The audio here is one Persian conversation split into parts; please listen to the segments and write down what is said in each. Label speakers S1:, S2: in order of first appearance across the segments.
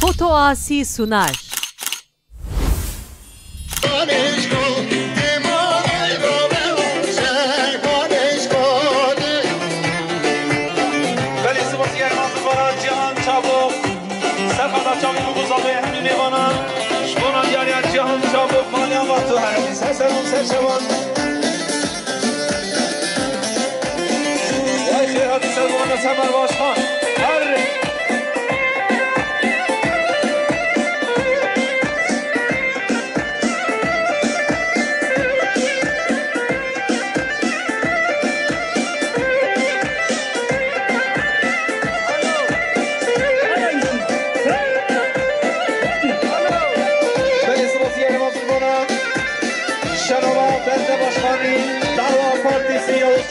S1: Foto Asi sunar.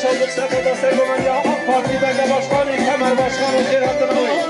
S2: Çaldık sefada Sergomen ya AK Parti Bende Başkanı Kemer Başkanı Cerhat'ın ağabey.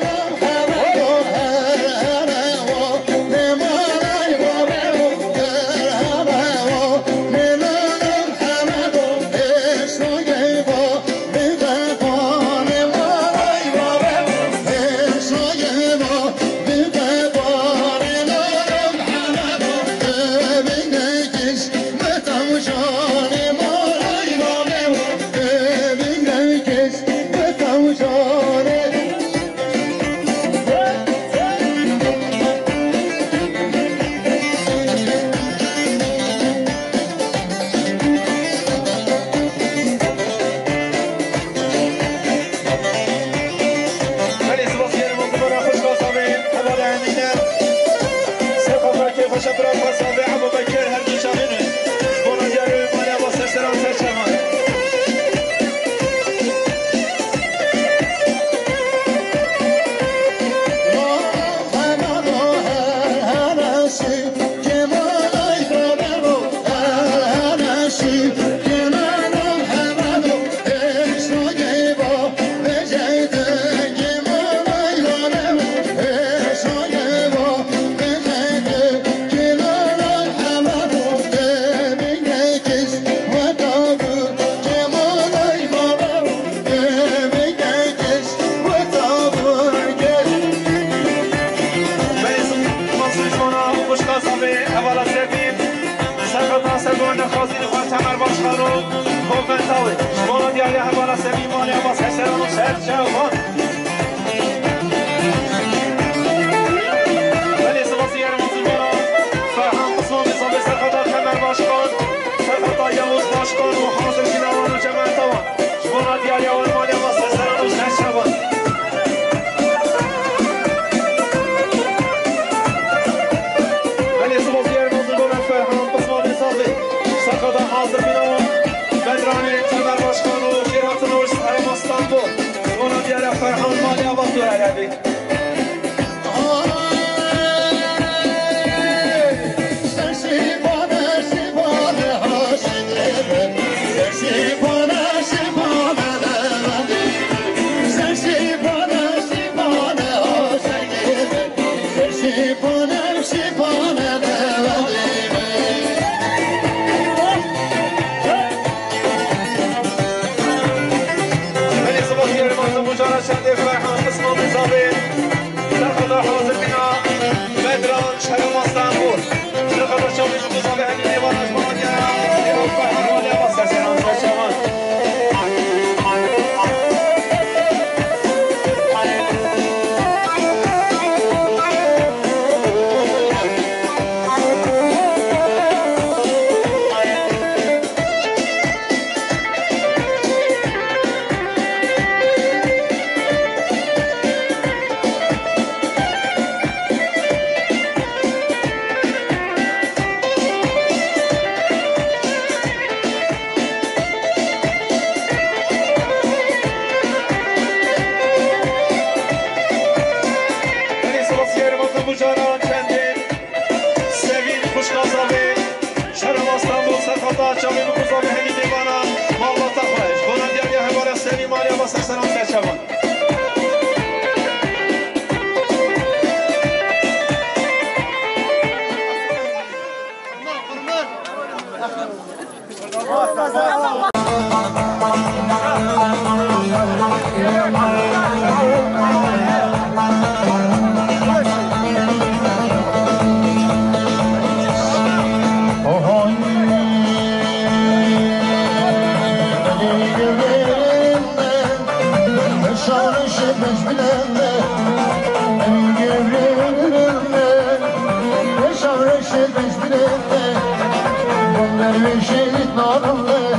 S1: şehit narlı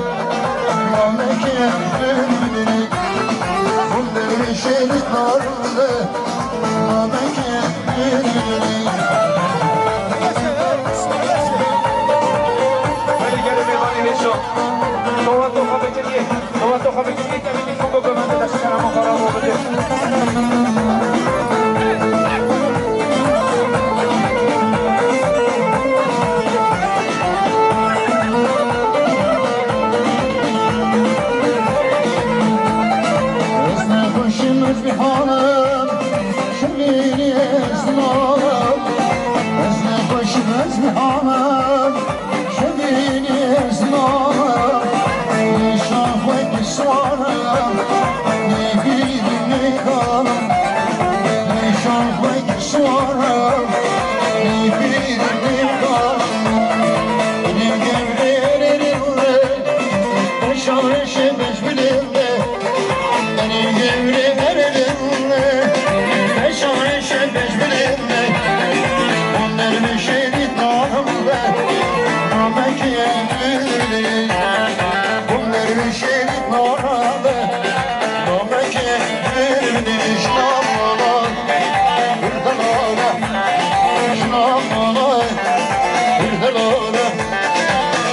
S1: Mamleket bülbülü Bunları şehit narlı Mamleket bülbülü bir hanım şemini esnalım Ezne başımız bir hanım şemini esnalım Ne şahvet isvarım ne bilim ne kanım Ne şahvet isvarım ne bilim ne kanım Benim gevrelerinde Beşareşe mecbilimde Benim gevrelerinde Beşareşe mecbilimde Onların şehit namımda Namekiye gülü Onların şehit namımda Namekiye gülü Şnamala Hırdanala Şnamala Hırdanala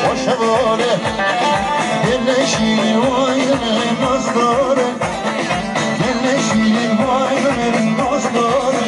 S1: Başavala Yerleşir vayının nazları Yerleşir vayının nazları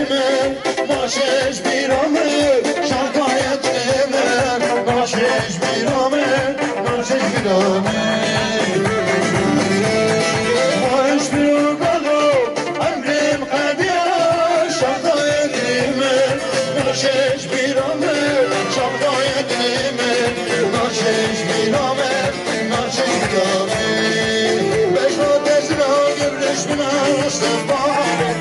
S1: من ناشش بیرامه شرقایت من ناشش بیرامه ناشش بیرامه باش بیرامه امرم قدیا شرقایت من ناشش بیرامه شرقایت من ناشش بیرامه ناشش بیرامه بشو تزرا گبرش بنارستم باره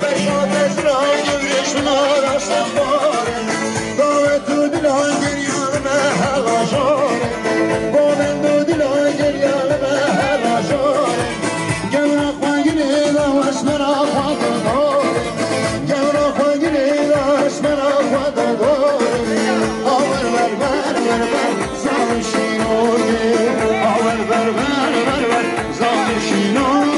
S1: بشو تزرا گبرش بنارستم باره داوت تو دلان گریانمه هلا شاره بامن دو دلان گریانمه هلا شاره گمرا خواگیری داوش مرا خواده داره گمرا خواگیری داوش مرا خواده داره آور بر بر بر بر زال شینوگی آور بر بر بر بر زال شینوگی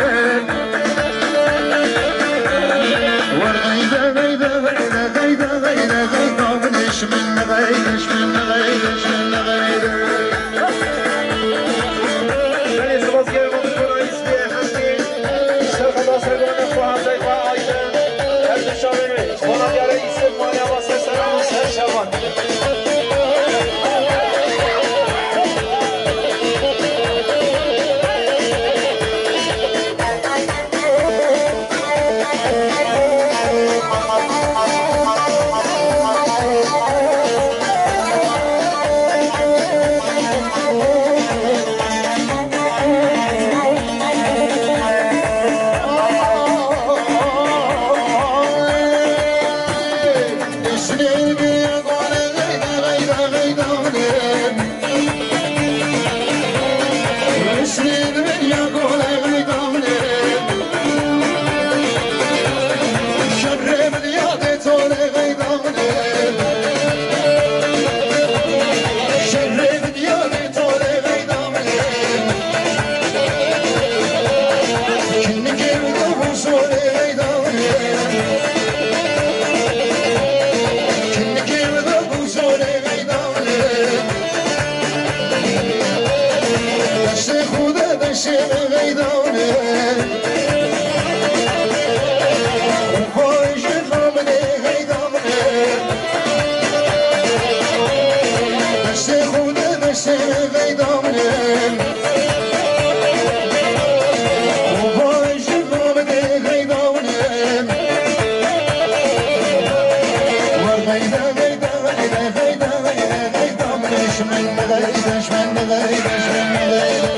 S1: Hey, نسیم غیدانه خوش خامده غیدانه دست خوده دست غیدانه خوش خامده غیدانه ور غیده غیده غیده غیده غیدانه شمن غیده شمن غیده شمن غیده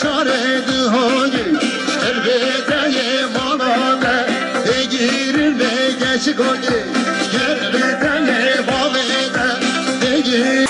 S1: شاره گلی گردن باغیده دیگی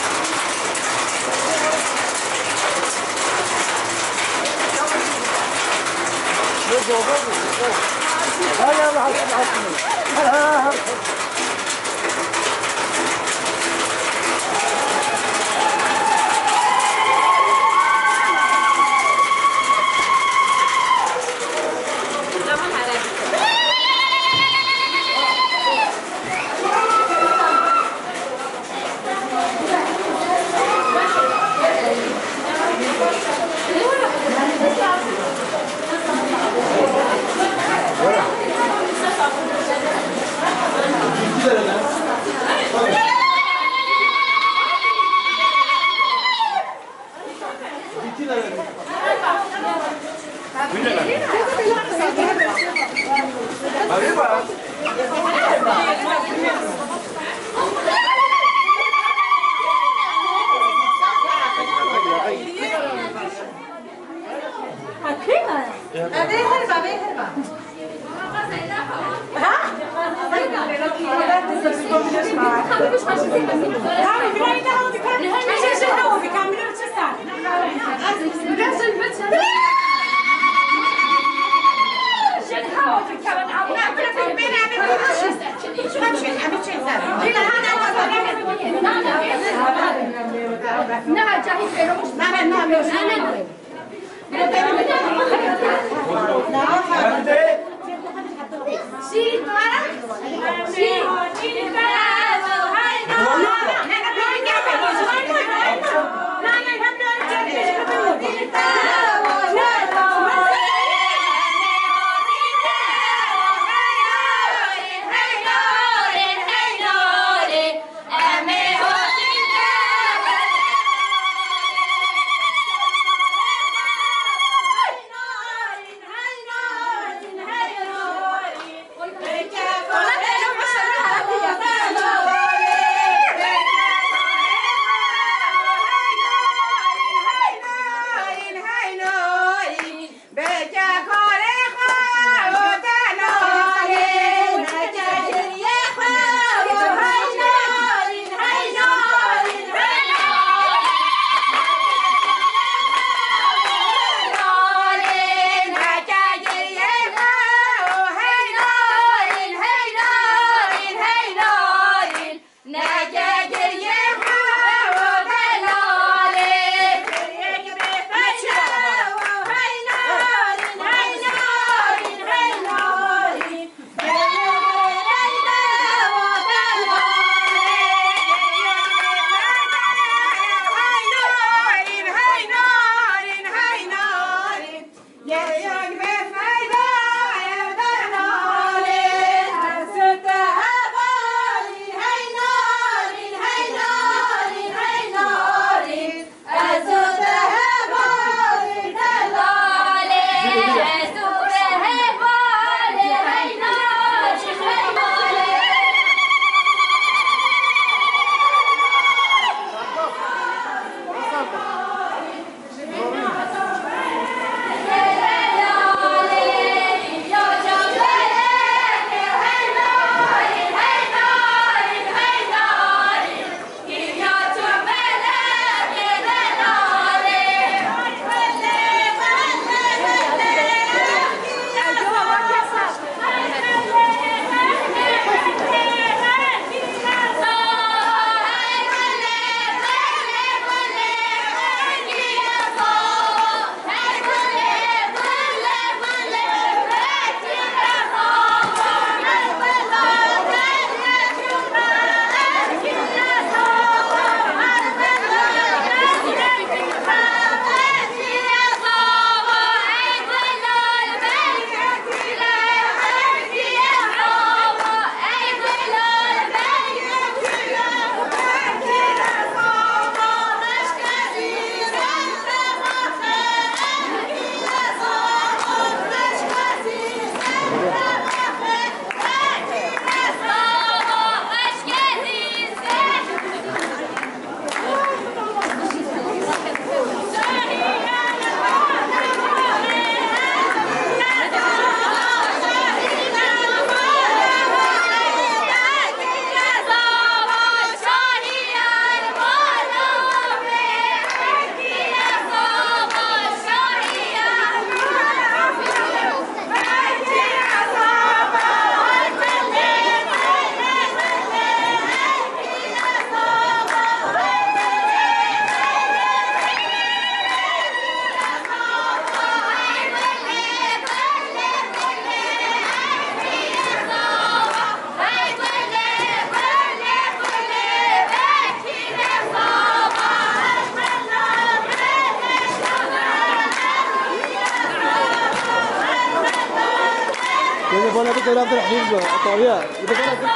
S3: Gede bola tu dalam terakhir tu, atau ya? Gede bola tu.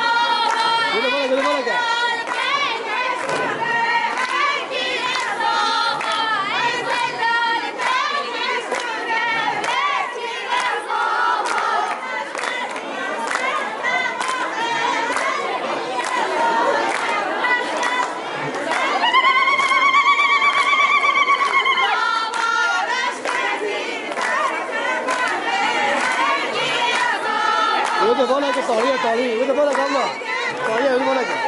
S3: Gede bola kan? Gede bola ke tali, gede bola kan lah. Tali gede bola kan?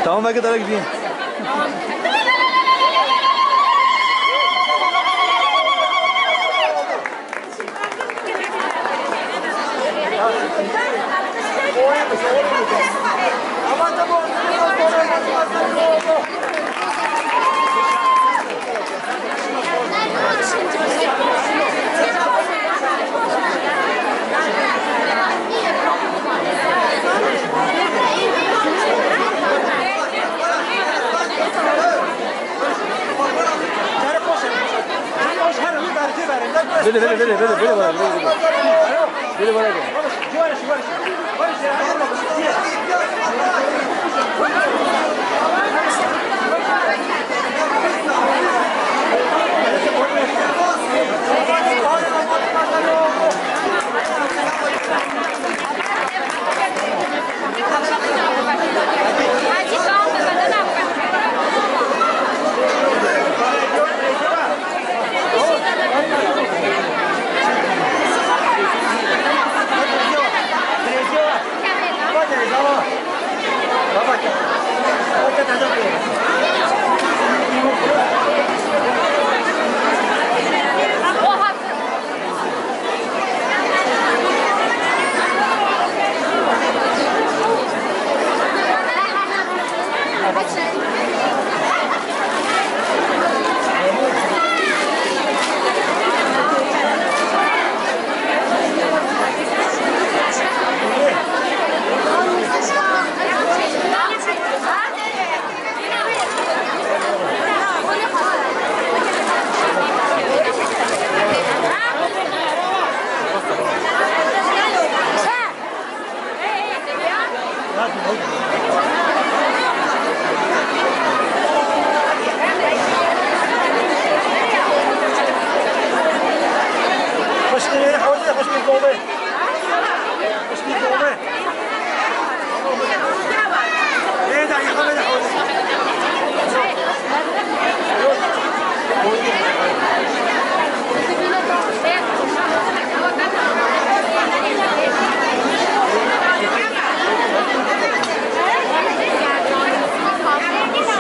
S3: Tamam ben kadar gideyim. Böyle gel.
S2: خوشگلی حوزه خوشگلی دوبه خوشگلی دوبه ايه ده يا خالد حوزه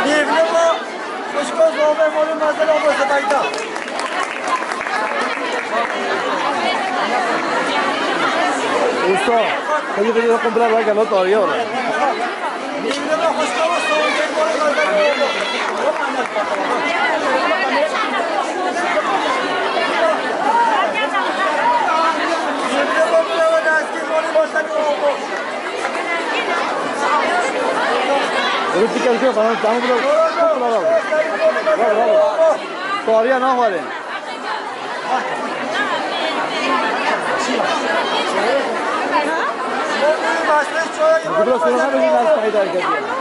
S2: Nivlemo, خوشگل دوبه مال مزل آواز بایدا
S3: Usta, ¿qué yo quería comprar la que no todavía ahora?
S2: Nivlemo, خوشگل دوبه مال مزل Nivlemo بلو دستی مال مزل آواز
S3: Eso sí que es que estamos todavía no joder. Nosotros tenemos que ir más para allá.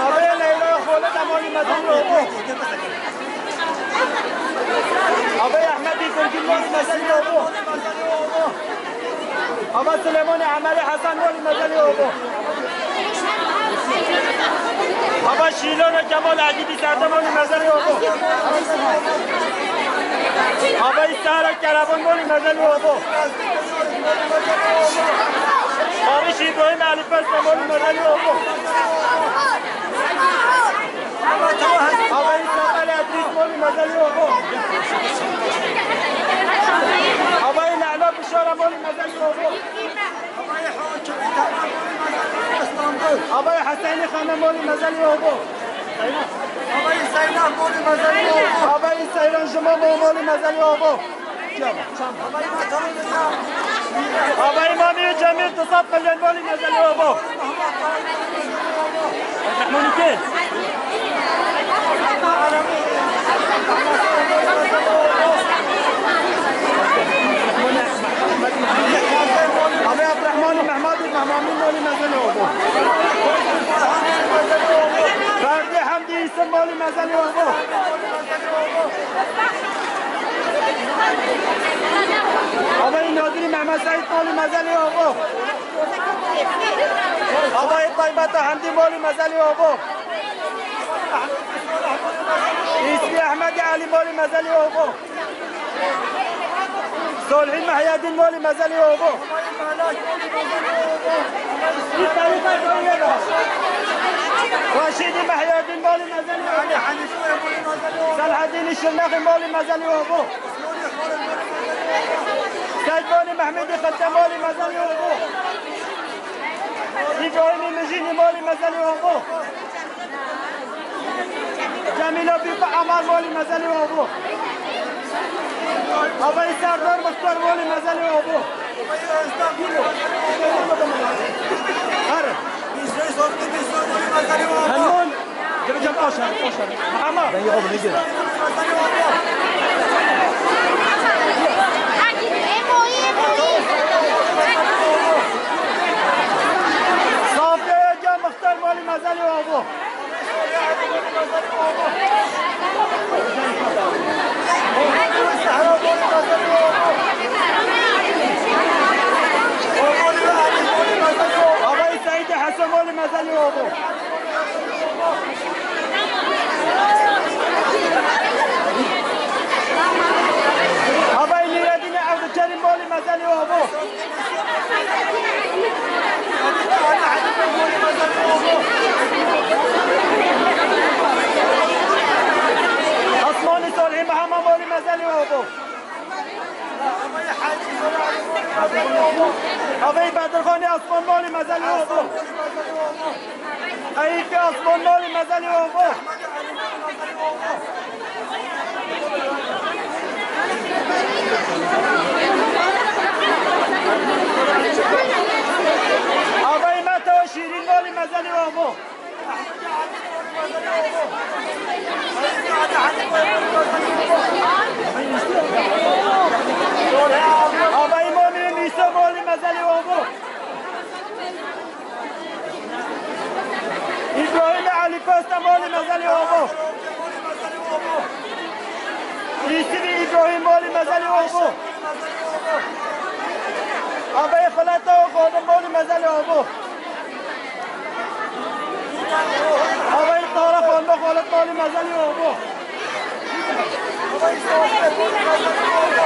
S2: Abi مزنی آبو آبای احمدی گرگین مالی مزنی آبو آبا سلیمان عمل حسن مالی مزنی آبو آبا شیلان کمال عدیدی سرده مالی مزنی آبو آبا سهر کربان مالی مزنی آبو آبا شیبراهیم علی پس مالی مزنی آبو آبا سفر عدید مالی مزنی آبو آبا لعلا بشاره مالی مزنی آبو آبای حسینی خانه مالی مزنی آبو آبای سیران مالی مزنی آبو آبای سیران شما مالی مزنی آبو آبای امامی جمعی 200 میلیون مالی مزنی آبو رحمانی که آبای عبدالرحمانی محمدی محمامین مالی مزنی آبو فردی حمدی اسم مالی مزنی آبو آبای نادری محمد سعید مالی مزنی آبو آبای طیبت حمدی مالی مزنی آبو اسمی احمد علی مالی مزنی آبو صالحی محیدین مالی مزنی آبو راشدی محیدین مالی مزنی آبو صلاح الدین شرناخی مالی مزنی آبو سید مالی محمدی خطه مالی مزنی آبو ابراهیمی مجینی مالی مزنی آبو جمیلا بیفا عمر مالی مزنی آبو آبای سردار مختار مالی مزنی آبو هنون جب جب آشان محمد ben yapalım ne diyor Safiye Can Muhtar Mali Mazali Abu Abay Said Hasan Mali Mazali Abu Abay Niradine Abdülkerim Mali Mazali Abu Osmani Salih Muhammed Mali Mazali Abu Abay Badrkhani Osman Mali Mazali Abu Ayfi Osman Mali Mazali Abu Abay Mata Şirin Mali Mazali Abu Abay Mami Nisa Mali Mazali Abu İbrahim Ali Pasta Mali Mazali Abu İsmi İbrahim Mali Mazali Abu Abay Khalata Oğlu Mali Mazali Abu Abay Taraf Onda Khalat Mali Mazali Abu Abay Sohbet Mali Mazali Abu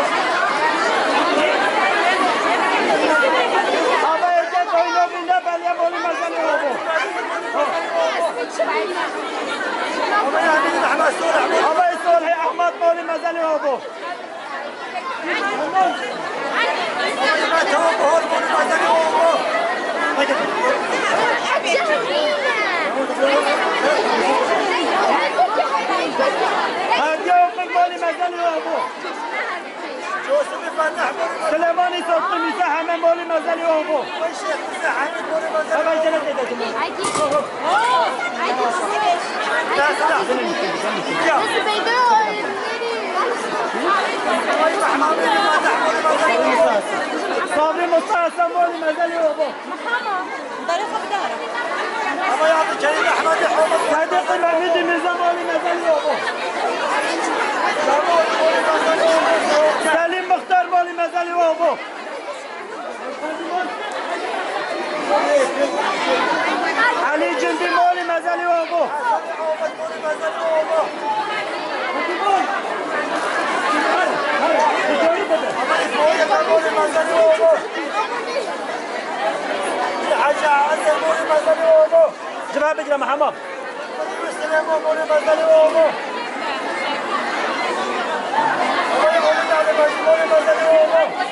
S2: Abay Ece Koyno Binde Belye Mali Mazali Abu Abay Solhi Ahmet Mali Mazali Abu Hadiye Okul Mali Mazali Abu Süleymani Sotlu Nisa Hamem Mali Mazali Abu Abay Cennet edeceğim صابري مصطفى مولي مازال يوبو
S4: طريقه بدارة
S2: ابو يعطي كريم احمد صديقي محمد ميزان مولي مزنی بابا حاجة عزة مولي مزنی بابا جماعة بجرى محمد السلام مولي مزنی بابا مولي مزنی بابا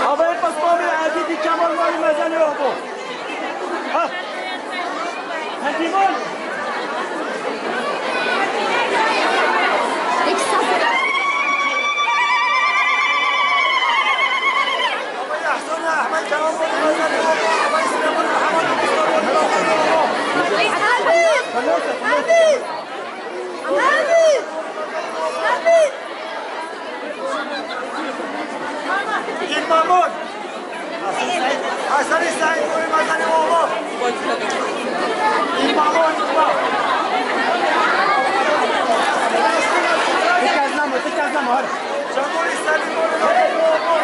S2: آبای قسمامی عزیزی کمال مالی مزنی بابا ها هنتیمون آبای احسان احمد کمال مالی مزنی بابا آبای سلیمان محمد المامون حسن السعيد مولي مزني بابا المامون تكازنامو هر جمهوري السعيد مولي مزني بابا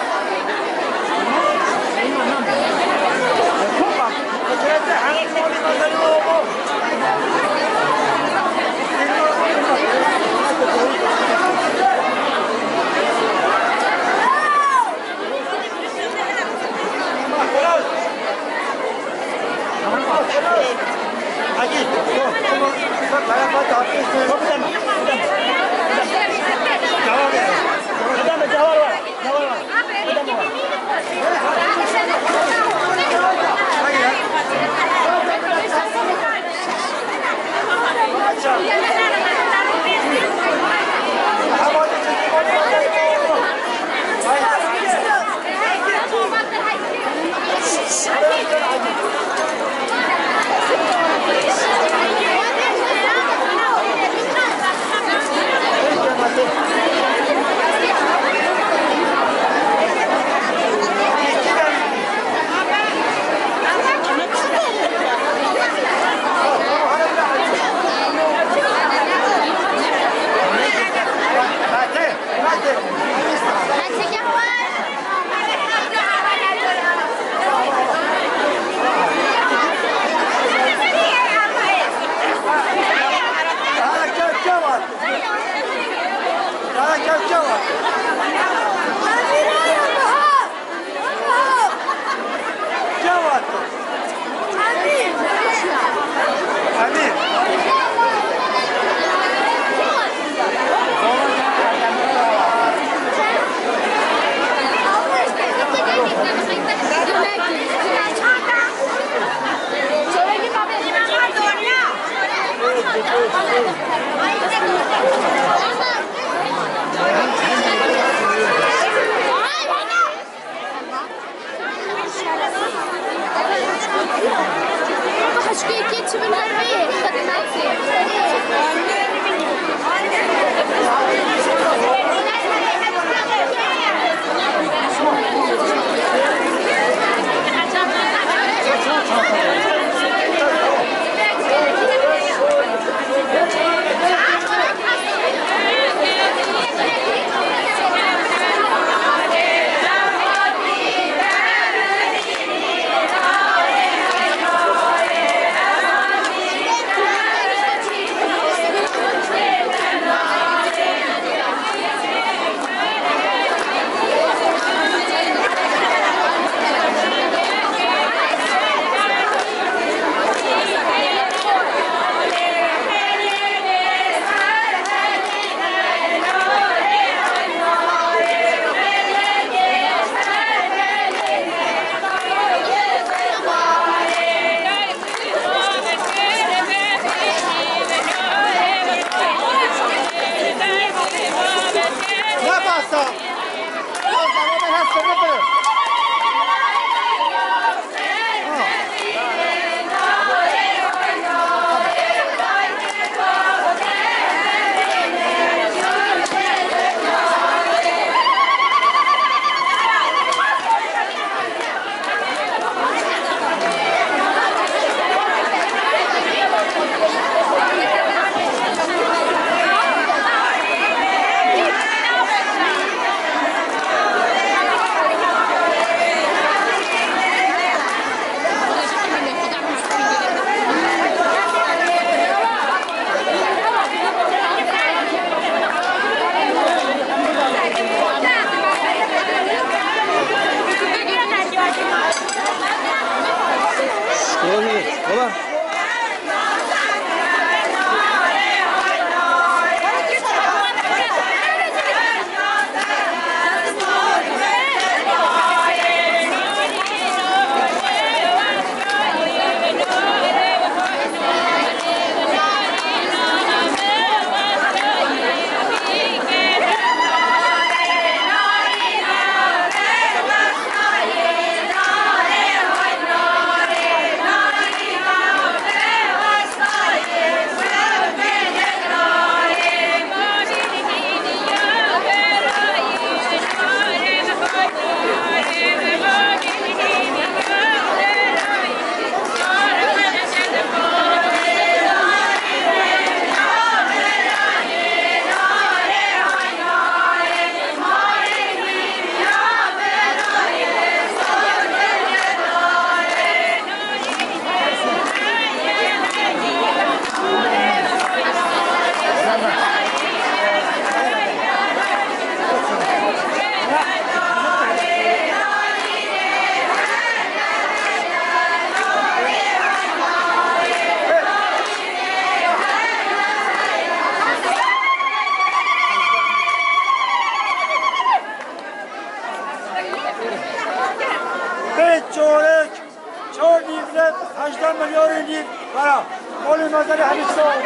S2: وجهة حمد مولي مزني بابا Aquí, jawab. سه چورک 4 نیملت 18 میلیون نیم برا مالی مزاری همین سال